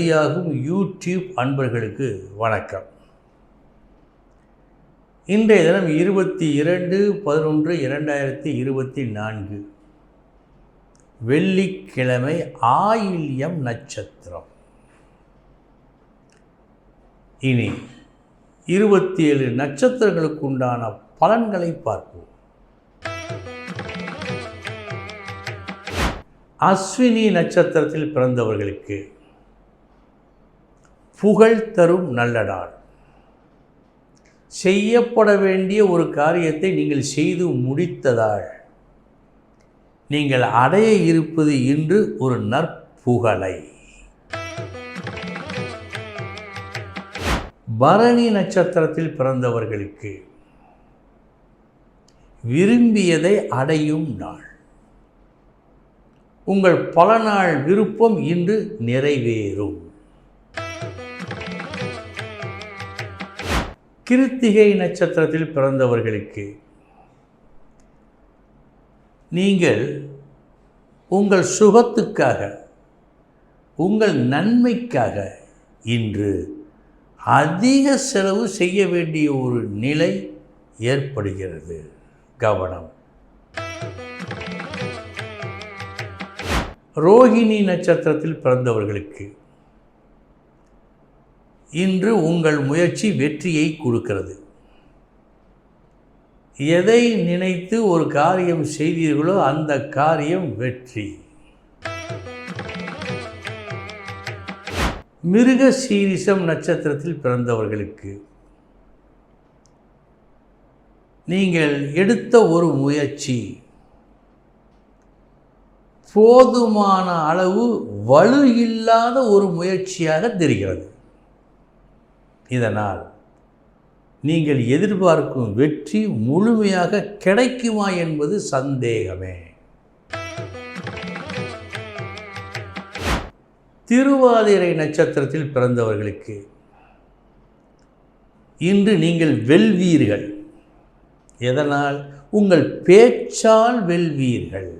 வெளியாகும் யூடியூப் அன்பர்களுக்கு வணக்கம். இன்றைய தினம் 22/11/2024 வெள்ளிக்கிழமை, ஆயில்யம் நட்சத்திரம். இனி 27 நட்சத்திரங்களுக்கு உண்டான பலன்களை பார்ப்போம். அஸ்வினி நட்சத்திரத்தில் பிறந்தவர்களுக்கு புகழ் தரும் நல்ல நாள். செய்யப்பட வேண்டிய ஒரு காரியத்தை நீங்கள் செய்து முடித்ததால் நீங்கள் அடைய இருப்பது இன்று ஒரு நற்புகழை. பரணி நட்சத்திரத்தில் பிறந்தவர்களுக்கு விரும்பியதை அடையும் நாள். உங்கள் பல நாள் விருப்பம் இன்று நிறைவேறும். கிருத்திகை நட்சத்திரத்தில் பிறந்தவர்களுக்கு நீங்கள் உங்கள் சுகத்துக்காக, உங்கள் நன்மைக்காக இன்று அதிக செலவு செய்ய வேண்டிய ஒரு நிலை ஏற்படுகிறது. கவனம். ரோகிணி நட்சத்திரத்தில் பிறந்தவர்களுக்கு இன்று உங்கள் முயற்சி வெற்றியை கொடுக்கிறது. எதை நினைத்து ஒரு காரியம் செய்தீர்களோ அந்த காரியம் வெற்றி. மிருகசீரிஷம் நட்சத்திரத்தில் பிறந்தவர்களுக்கு நீங்கள் எடுத்த ஒரு முயற்சி போதுமான அளவு வலு இல்லாத ஒரு முயற்சியாக தெரிகிறது. இதனால் நீங்கள் எதிர்பார்க்கும் வெற்றி முழுமையாக கிடைக்குமா என்பது சந்தேகமே. திருவாதிரை நட்சத்திரத்தில் பிறந்தவர்களுக்கு இன்று நீங்கள் வெல்வீர்கள். எதனால்? உங்கள் பேச்சால் வெல்வீர்கள்.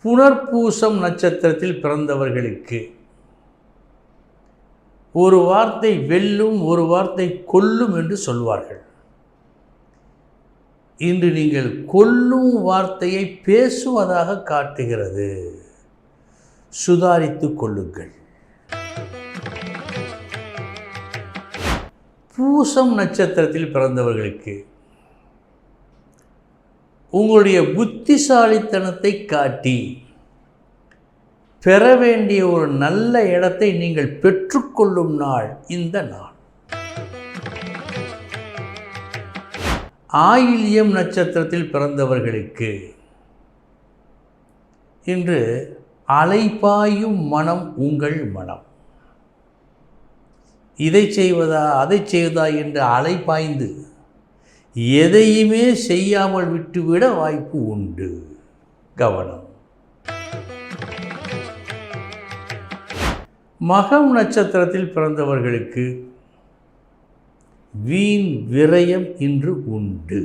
புனர்பூசம் நட்சத்திரத்தில் பிறந்தவர்களுக்கு ஒரு வார்த்தை வெல்லும், ஒரு வார்த்தை கொல்லும் என்று சொல்வார்கள். இன்று நீங்கள் கொல்லும் வார்த்தையை பேசுவதாக காட்டுகிறது. சுதாரித்து கொள்ளுங்கள். பூசம் நட்சத்திரத்தில் பிறந்தவர்களுக்கு உங்களுடைய புத்திசாலித்தனத்தை காட்டி பெற வேண்டிய ஒரு நல்ல இடத்தை நீங்கள் பெற்றுக்கொள்ளும் நாள் இந்த நாள். ஆயில்யம் நட்சத்திரத்தில் பிறந்தவர்களுக்கு இன்று அலைபாயும் மனம் உங்கள் மனம். இதை செய்வதா அதை செய்வதா என்று அலைபாய்ந்து எதையுமே செய்யாமல் விட்டுவிட வாய்ப்பு உண்டு. கவனம். மகம் நட்சத்திரத்தில் பிறந்தவர்களுக்கு வீண் விரயம் இன்று உண்டு.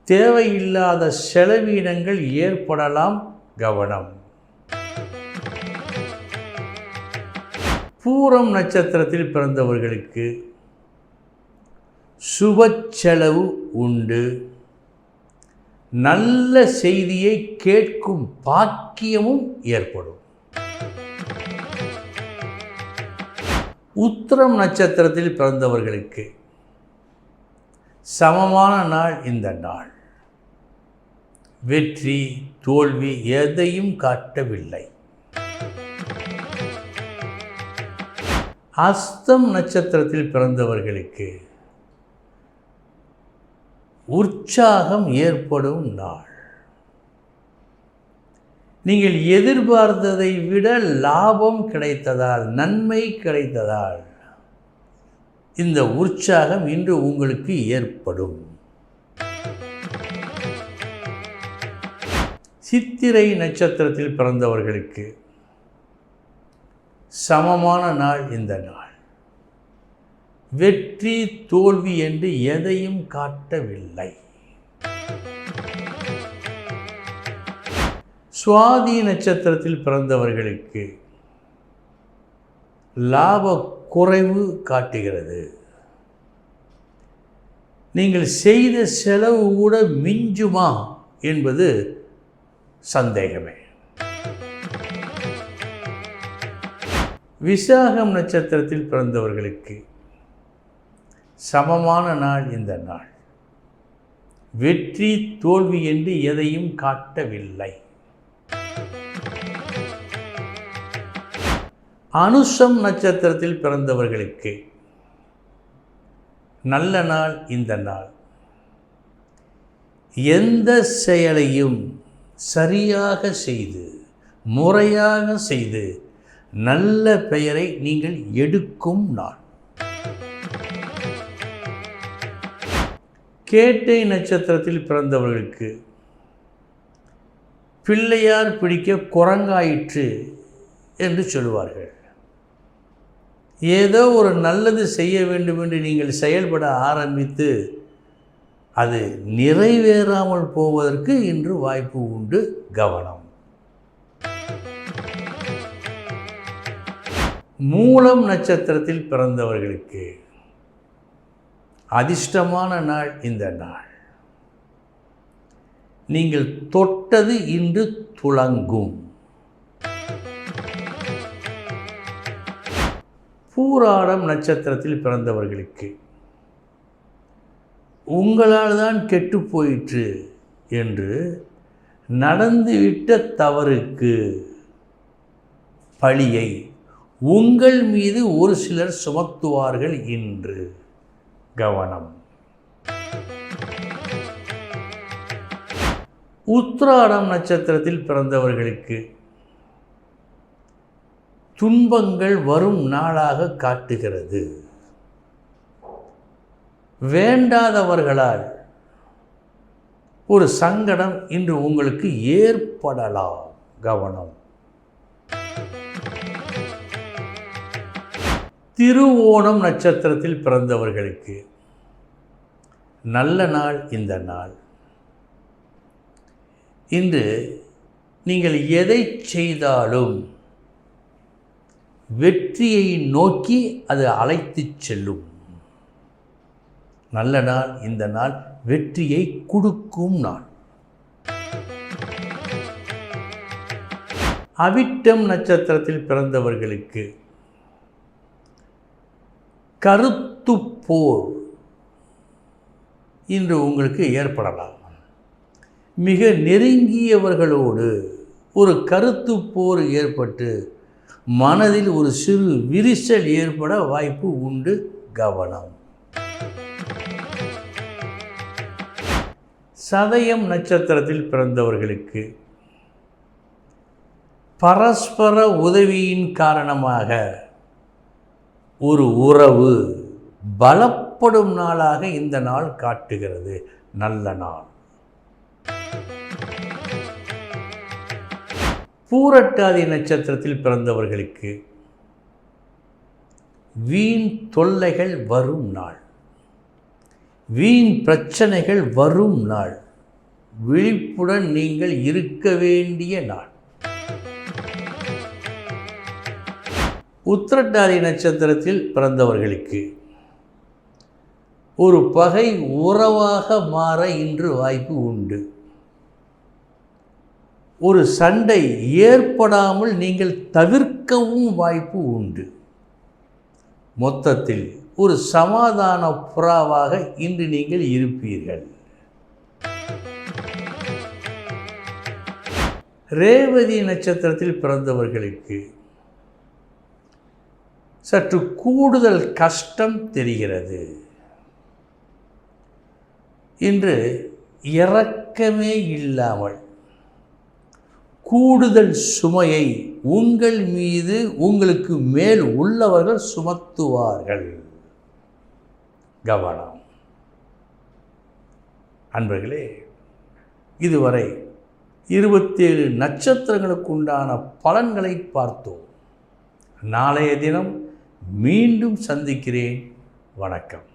தேவையில்லாத செலவீனங்கள் ஏற்படலாம். கவனம். பூரம் நட்சத்திரத்தில் பிறந்தவர்களுக்கு சுப செலவு உண்டு. நல்ல செய்தியை கேட்கும் பாக்கியமும் ஏற்படும். உத்திரம் நட்சத்திரத்தில் பிறந்தவர்களுக்கு சமமான நாள் இந்த நாள். வெற்றி தோல்வி எதையும் காட்டவில்லை. அஸ்தம் நட்சத்திரத்தில் பிறந்தவர்களுக்கு உற்சாகம் ஏற்படும் நாள். நீங்கள் எதிர்பார்த்ததை விட லாபம் கிடைத்ததால், நன்மை கிடைத்ததால் இந்த உற்சாகம் இன்று உங்களுக்கு ஏற்படும். சித்திரை நட்சத்திரத்தில் பிறந்தவர்களுக்கு சமமான நாள் இந்த நாள். வெற்றி தோல்வி என்று எதையும் காட்டவில்லை. சுவாதி நட்சத்திரத்தில் பிறந்தவர்களுக்கு லாப குறைவு காட்டுகிறது. நீங்கள் செய்த செலவு கூட மிஞ்சுமா என்பது சந்தேகமே. விசாகம் நட்சத்திரத்தில் பிறந்தவர்களுக்கு சமமான நாள் இந்த நாள். வெற்றி தோல்வி என்று எதையும் காட்டவில்லை. அனுஷம் நட்சத்திரத்தில் பிறந்தவர்களுக்கு நல்ல நாள் இந்த நாள். எந்த செயலையும் சரியாக செய்து முறையாக செய்து நல்ல பெயரை நீங்கள் எடுக்கும் நாள். கேட்டை நட்சத்திரத்தில் பிறந்தவர்களுக்கு பிள்ளையார் பிடிக்க குரங்காயிற்று என்று சொல்லுவார்கள். ஏதோ ஒரு நல்லது செய்ய வேண்டும் என்று நீங்கள் செயல்பட ஆரம்பித்து அது நிறைவேறாமல் போவதற்கு இன்று வாய்ப்பு உண்டு. கவனம். மூலம் நட்சத்திரத்தில் பிறந்தவர்களுக்கு அதிர்ஷ்டமான நாள் இந்த நாள். நீங்கள் தொட்டது இன்று துலங்கும். பூராடம் நட்சத்திரத்தில் பிறந்தவர்களுக்கு உங்களால் தான் கெட்டு போயிற்று என்று நடந்துவிட்ட தவறுக்கு பழியை உங்கள் மீது ஒரு சிலர் சுமத்துவார்கள் இன்று. கவனம். உத்திராடம் நட்சத்திரத்தில் பிறந்தவர்களுக்கு துன்பங்கள் வரும் நாளாக காட்டுகிறது. வேண்டாதவர்களால் ஒரு சங்கடம் இன்று உங்களுக்கு ஏற்படலாம். கவனம். திருவோணம் நட்சத்திரத்தில் பிறந்தவர்களுக்கு நல்ல நாள் இந்த நாள். இன்று நீங்கள் எதை செய்தாலும் வெற்றியை நோக்கி அது அழைத்துச் செல்லும். நல்ல நாள் இந்த நாள். வெற்றியை கொடுக்கும் நாள். அவிட்டம் நட்சத்திரத்தில் பிறந்தவர்களுக்கு கருத்து போர் இன்று உங்களுக்கு ஏற்படலாம். மிக நெருங்கியவர்களோடு ஒரு கருத்து போர் ஏற்பட்டு மனதில் ஒரு சிறு விரிசல் ஏற்பட வாய்ப்பு உண்டு. கவனம். சதயம் நட்சத்திரத்தில் பிறந்தவர்களுக்கு பரஸ்பர உதவியின் காரணமாக ஒரு உறவு பலப்படும் நாளாக இந்த நாள் காட்டுகிறது. நல்ல நாள். பூரட்டாதி நட்சத்திரத்தில் பிறந்தவர்களுக்கு வீண் தொல்லைகள் வரும் நாள். வீண் பிரச்சனைகள் வரும் நாள். விழிப்புடன் நீங்கள் இருக்க வேண்டிய நாள். உத்திரட்டாதி நட்சத்திரத்தில் பிறந்தவர்களுக்கு ஒரு பகை உறவாக மாற இன்று வாய்ப்பு உண்டு. ஒரு சண்டை ஏற்படாமல் நீங்கள் தவிர்க்கவும் வாய்ப்பு உண்டு. மொத்தத்தில் ஒரு சமாதான புறாவாக இன்று நீங்கள் இருப்பீர்கள். ரேவதி நட்சத்திரத்தில் பிறந்தவர்களுக்கு சற்று கூடுதல் கஷ்டம் தெரிகிறது. இன்று இரக்கமே இல்லாமல் கூடுதல் சுமையை உங்கள் மீது உங்களுக்கு மேல் உள்ளவர்கள் சுமத்துவார்கள். கவனம். அன்பர்களே, இதுவரை 27 நட்சத்திரங்களுக்கு உண்டான பலன்களை பார்த்தோம். நாளைய தினம் மீண்டும் சந்திக்கிறேன். வணக்கம்.